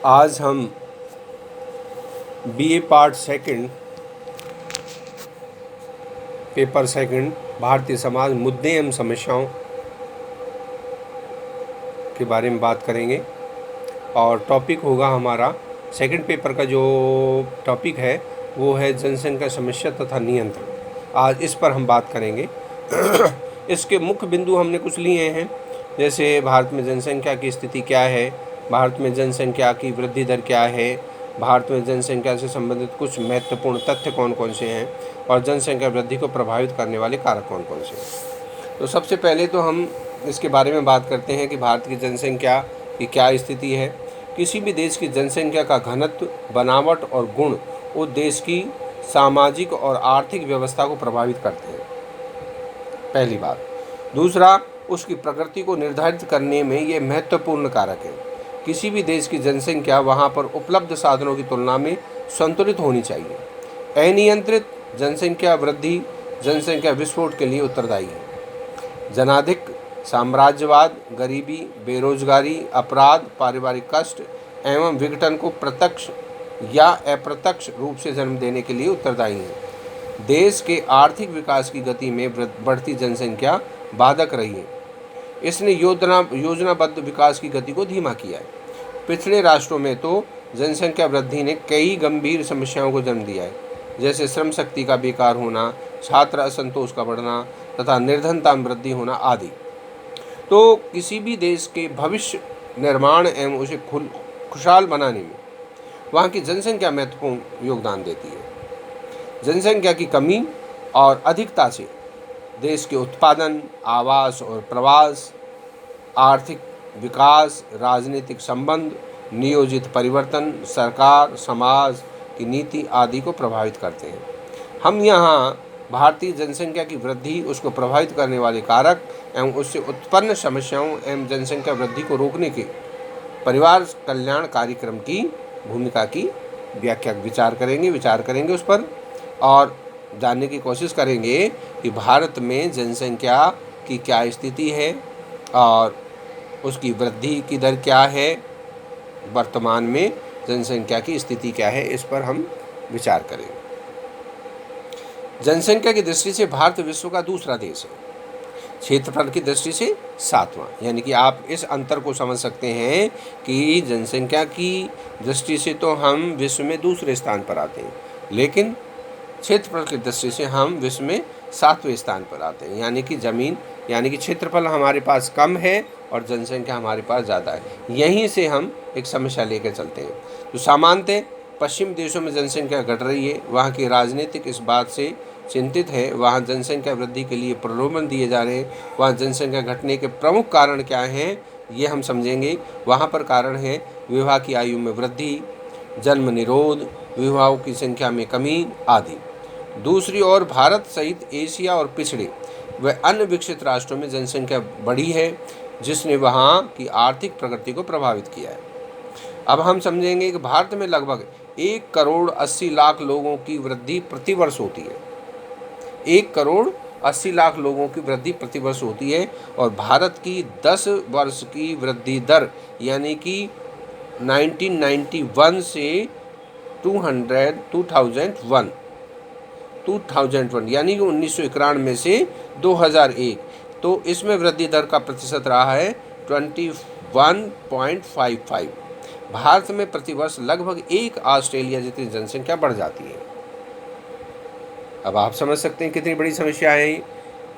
आज हम BA part second paper second Bharatiya Samaj मुद्दे एवं समस्याओं के बारे में बात करेंगे और टॉपिक होगा हमारा सेकंड पेपर का जो टॉपिक है वो है जनसंख्या समस्या तथा नियंत्रण। आज इस पर हम बात करेंगे। इसके मुख्य बिंदु हमने कुछ लिए हैं, जैसे भारत में जनसंख्या की स्थिति क्या है, भारत में जनसंख्या की वृद्धि दर क्या है, भारत में जनसंख्या से संबंधित कुछ महत्वपूर्ण तथ्य कौन कौन से हैं और जनसंख्या वृद्धि को प्रभावित करने वाले कारक कौन कौन से हैं। तो सबसे पहले तो हम इसके बारे में बात करते हैं कि भारत की जनसंख्या की क्या स्थिति है। किसी भी देश की जनसंख्या का घनत्व, बनावट और गुण उस देश की सामाजिक और आर्थिक व्यवस्था को प्रभावित करते हैं, पहली बात। दूसरा, उसकी प्रकृति को निर्धारित करने में ये महत्वपूर्ण कारक है। किसी भी देश की जनसंख्या वहाँ पर उपलब्ध साधनों की तुलना में संतुलित होनी चाहिए। अनियंत्रित जनसंख्या वृद्धि जनसंख्या विस्फोट के लिए उत्तरदायी है। जनाधिक, साम्राज्यवाद, गरीबी, बेरोजगारी, अपराध, पारिवारिक कष्ट एवं विघटन को प्रत्यक्ष या अप्रत्यक्ष रूप से जन्म देने के लिए उत्तरदायी है। देश के आर्थिक विकास की गति में बढ़ती जनसंख्या बाधक रही है। इसने योजनाबद्ध विकास की गति को धीमा किया है। पिछड़े राष्ट्रों में तो जनसंख्या वृद्धि ने कई गंभीर समस्याओं को जन्म दिया है, जैसे श्रम शक्ति का बेकार होना, छात्र असंतोष का बढ़ना तथा निर्धनता में वृद्धि होना आदि। तो किसी भी देश के भविष्य निर्माण एवं उसे खुशहाल बनाने में वहाँ की जनसंख्या महत्वपूर्ण योगदान देती है। जनसंख्या की कमी और अधिकता से देश के उत्पादन, आवास और प्रवास, आर्थिक विकास, राजनीतिक संबंध, नियोजित परिवर्तन, सरकार, समाज की नीति आदि को प्रभावित करते हैं। हम यहाँ भारतीय जनसंख्या की वृद्धि, उसको प्रभावित करने वाले कारक एवं उससे उत्पन्न समस्याओं एवं जनसंख्या वृद्धि को रोकने के परिवार कल्याण कार्यक्रम की भूमिका की विचार करेंगे उस पर, और जानने की कोशिश करेंगे कि भारत में जनसंख्या की क्या स्थिति है और उसकी वृद्धि की दर क्या है, वर्तमान में जनसंख्या की स्थिति क्या है, इस पर हम विचार करेंगे। जनसंख्या की दृष्टि से भारत विश्व का दूसरा देश है, क्षेत्रफल की दृष्टि से सातवां। यानी कि आप इस अंतर को समझ सकते हैं कि जनसंख्या की दृष्टि से तो हम विश्व में दूसरे स्थान पर आते हैं, लेकिन क्षेत्रफल की दृष्टि से हम विश्व में सातवें स्थान पर आते हैं। यानी कि क्षेत्रफल हमारे पास कम है और जनसंख्या हमारे पास ज़्यादा है। यहीं से हम एक समस्या लेकर चलते हैं। तो सामान्यतः पश्चिम देशों में जनसंख्या घट रही है, वहाँ की राजनीतिक इस बात से चिंतित है, वहाँ जनसंख्या वृद्धि के लिए प्रलोभन दिए जा रहे हैं। वहाँ जनसंख्या घटने के प्रमुख कारण क्या हैं, ये हम समझेंगे। वहाँ पर कारण है विवाह की आयु में वृद्धि, जन्म निरोध, विवाहों की संख्या में कमी आदि। दूसरी ओर भारत सहित एशिया और पिछड़े व अन्य विकसित राष्ट्रों में जनसंख्या बढ़ी है, जिसने वहाँ की आर्थिक प्रगति को प्रभावित किया है। अब हम समझेंगे कि भारत में लगभग 1,80,00,000 लोगों की वृद्धि प्रतिवर्ष होती है। 1,80,00,000 लोगों की वृद्धि प्रतिवर्ष होती है और भारत की 10 वर्ष की वृद्धि दर यानी कि 1991 से 2001 यानी कि 1991 से 2001, तो इसमें वृद्धि दर का प्रतिशत रहा है 21.55। भारत में प्रतिवर्ष लगभग 1 ऑस्ट्रेलिया जितनी जनसंख्या बढ़ जाती है। अब आप समझ सकते हैं कितनी बड़ी समस्या है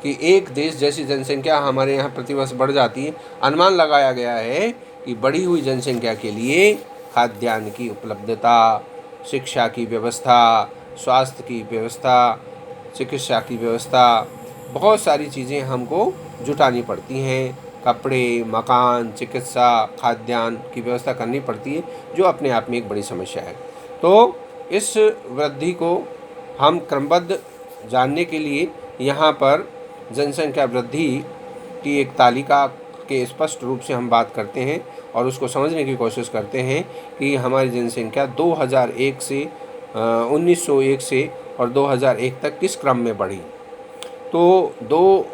कि एक देश जैसी जनसंख्या हमारे यहाँ प्रतिवर्ष बढ़ जाती है। अनुमान लगाया गया है कि बढ़ी हुई जनसंख्या के लिए खाद्यान्न की उपलब्धता, शिक्षा की व्यवस्था, स्वास्थ्य की व्यवस्था, चिकित्सा की व्यवस्था, बहुत सारी चीज़ें हमको जुटानी पड़ती हैं। कपड़े, मकान, चिकित्सा, खाद्यान्न की व्यवस्था करनी पड़ती है, जो अपने आप में एक बड़ी समस्या है। तो इस वृद्धि को हम क्रमबद्ध जानने के लिए यहाँ पर जनसंख्या वृद्धि की एक तालिका के स्पष्ट रूप से हम बात करते हैं और उसको समझने की कोशिश करते हैं कि हमारी जनसंख्या 1901 से और 2001 तक किस क्रम में बढ़ी। तो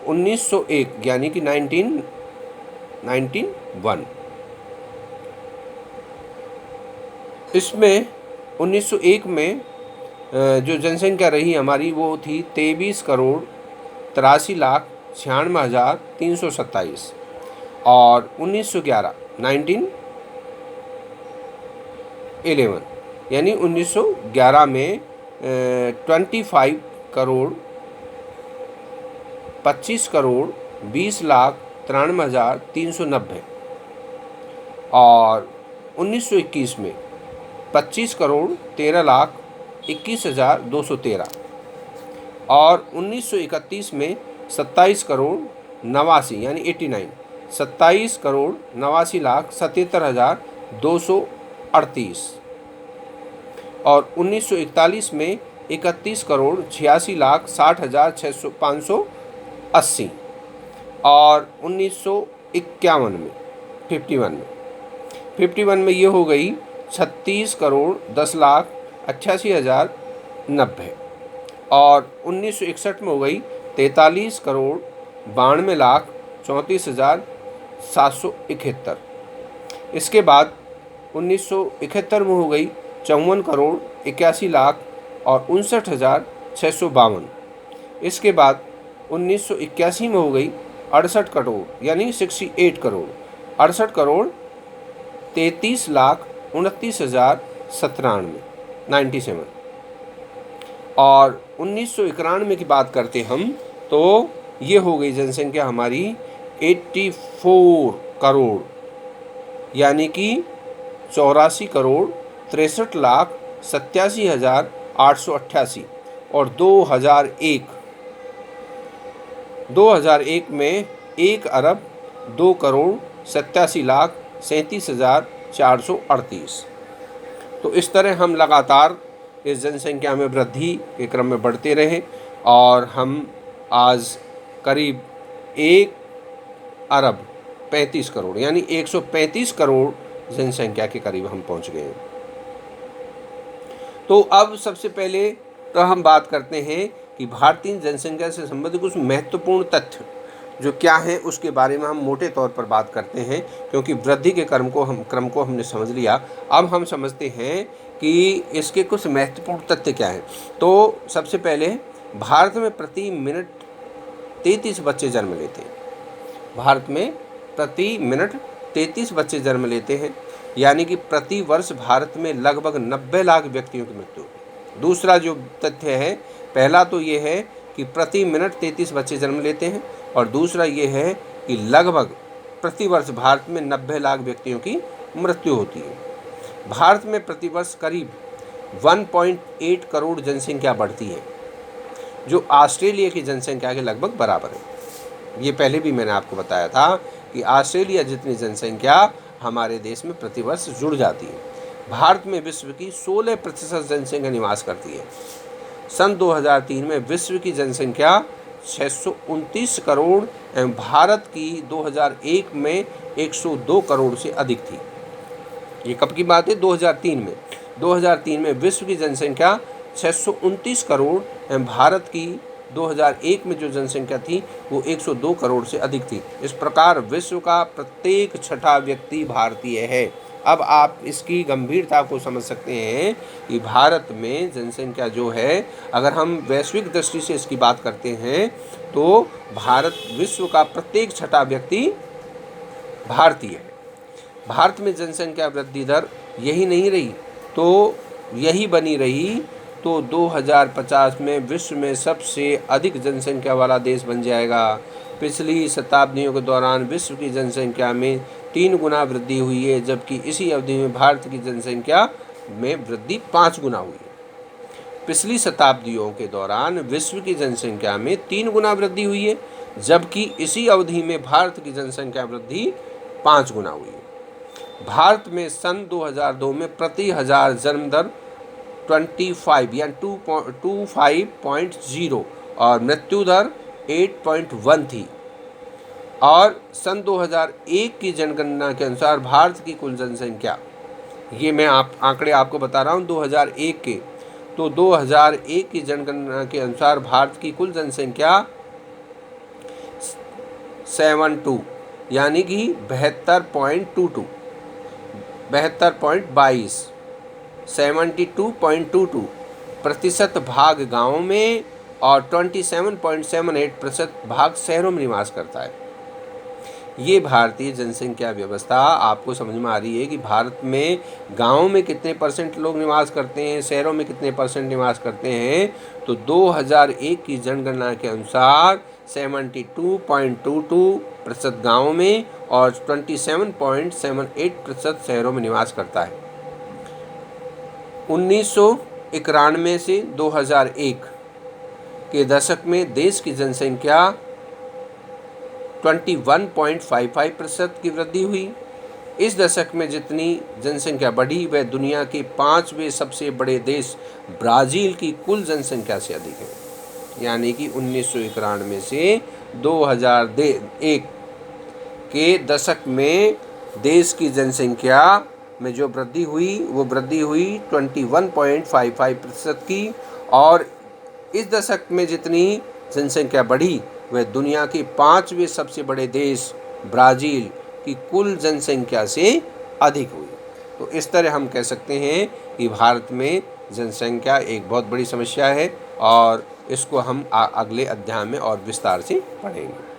1901 यानी कि 1991 इसमें 1901 में जो जनसंख्या रही हमारी वो थी 23,83,96,327 और 1911 यानी 1911 में 25,25,20,93,390 और 1921 में 25,13,21,213 और 1931 में 27,89 यानी 89 27,89,77,238 और 1941 में 31,86,60,580 और 1951 में 51 में ये हो गई 36,10,88,090 और 1961 में हो गई 43,92,34,771। इसके बाद 1971 में हो गई 54,81,00,000 और 59,652। इसके बाद 1981 में हो गई 68 करोड़ यानी 68 करोड़ 68 करोड़ 33,29,097 97 और 1991 की बात करते हम तो ये हो गई जनसंख्या हमारी 84 करोड़ यानी कि 84 करोड़ 63,87,888 और 2001 में 1 अरब 2 करोड़ 87,37,438। तो इस तरह हम लगातार इस जनसंख्या में वृद्धि के क्रम में बढ़ते रहे और हम आज करीब 1 अरब 35 करोड़ यानी 135 करोड़ जनसंख्या के करीब हम पहुंच गए हैं। तो अब सबसे पहले तो हम बात करते हैं कि भारतीय जनसंख्या से संबंधित कुछ महत्वपूर्ण तथ्य जो क्या है उसके बारे में हम मोटे तौर पर बात करते हैं, क्योंकि वृद्धि के क्रम को हमने समझ लिया। अब हम समझते हैं कि इसके कुछ महत्वपूर्ण तथ्य क्या हैं। तो सबसे पहले भारत में प्रति मिनट 33 बच्चे जन्म लेते हैं। भारत में प्रति मिनट 33 बच्चे जन्म लेते हैं, यानी कि प्रति वर्ष भारत में लगभग 90 लाख व्यक्तियों की मृत्यु होती है। दूसरा जो तथ्य है, पहला तो ये है कि प्रति मिनट 33 बच्चे जन्म लेते हैं और दूसरा ये है कि लगभग प्रति वर्ष भारत में 90 लाख व्यक्तियों की मृत्यु होती है। भारत में प्रति वर्ष करीब 1.8 करोड़ जनसंख्या बढ़ती है, जो ऑस्ट्रेलिया की जनसंख्या के लगभग बराबर है। ये पहले भी मैंने आपको बताया था कि ऑस्ट्रेलिया जितनी जनसंख्या हमारे देश में प्रतिवर्ष जुड़ जाती है। भारत में विश्व की 16% जनसंख्या निवास करती है। सन 2003 में विश्व की जनसंख्या 629 करोड़ एवं भारत की 2001 में 102 करोड़ से अधिक थी। ये कब की बात है? 2003 में। 2003 में विश्व की जनसंख्या 629 करोड़ एवं भारत की 2001 में जो जनसंख्या थी वो 102 करोड़ से अधिक थी। इस प्रकार विश्व का प्रत्येक छठा व्यक्ति भारतीय है। अब आप इसकी गंभीरता को समझ सकते हैं कि भारत में जनसंख्या जो है, अगर हम वैश्विक दृष्टि से इसकी बात करते हैं तो भारत विश्व का प्रत्येक छठा व्यक्ति भारतीय है। भारत में जनसंख्या वृद्धि दर यही नहीं रही तो यही बनी रही तो 2050 में विश्व में सबसे अधिक जनसंख्या वाला देश बन जाएगा। पिछली शताब्दियों के दौरान विश्व की जनसंख्या में 3 गुना वृद्धि हुई है, जबकि इसी अवधि में भारत की जनसंख्या में वृद्धि 5 गुना हुई है। पिछली शताब्दियों के दौरान विश्व की जनसंख्या में 3 गुना वृद्धि हुई है, जबकि इसी अवधि में भारत की जनसंख्या वृद्धि 5 गुना हुई है। भारत में सन 2002 में प्रति हजार जन्म दर 25 या 25.0 और मृत्यु दर 8.1 थी। और सन 2001 की जनगणना के अनुसार भारत की कुल जनसंख्या, ये मैं आंकड़े आपको बता रहा हूँ 2001 के, तो 2001 की जनगणना के अनुसार भारत की कुल जनसंख्या 72 यानी कि 72.22 72.22% भाग गाँव में और 27.78% भाग शहरों में निवास करता है। ये भारतीय जनसंख्या व्यवस्था आपको समझ में आ रही है कि भारत में गाँव में कितने परसेंट लोग निवास करते हैं, शहरों में कितने परसेंट निवास करते हैं। तो 2001 की जनगणना के अनुसार 72.22% गाँव में और 27.78% शहरों में निवास करता है। 1991 से 2001 के दशक में देश की जनसंख्या 21.55% की वृद्धि हुई। इस दशक में जितनी जनसंख्या बढ़ी वह दुनिया के 5वें सबसे बड़े देश ब्राज़ील की कुल जनसंख्या से अधिक है। यानी कि 1991 से 2001 के दशक में देश की जनसंख्या में जो वृद्धि हुई वो वृद्धि हुई 21.55% की, और इस दशक में जितनी जनसंख्या बढ़ी वह दुनिया के 5वें सबसे बड़े देश ब्राज़ील की कुल जनसंख्या से अधिक हुई। तो इस तरह हम कह सकते हैं कि भारत में जनसंख्या एक बहुत बड़ी समस्या है और इसको हम अगले अध्याय में और विस्तार से पढ़ेंगे।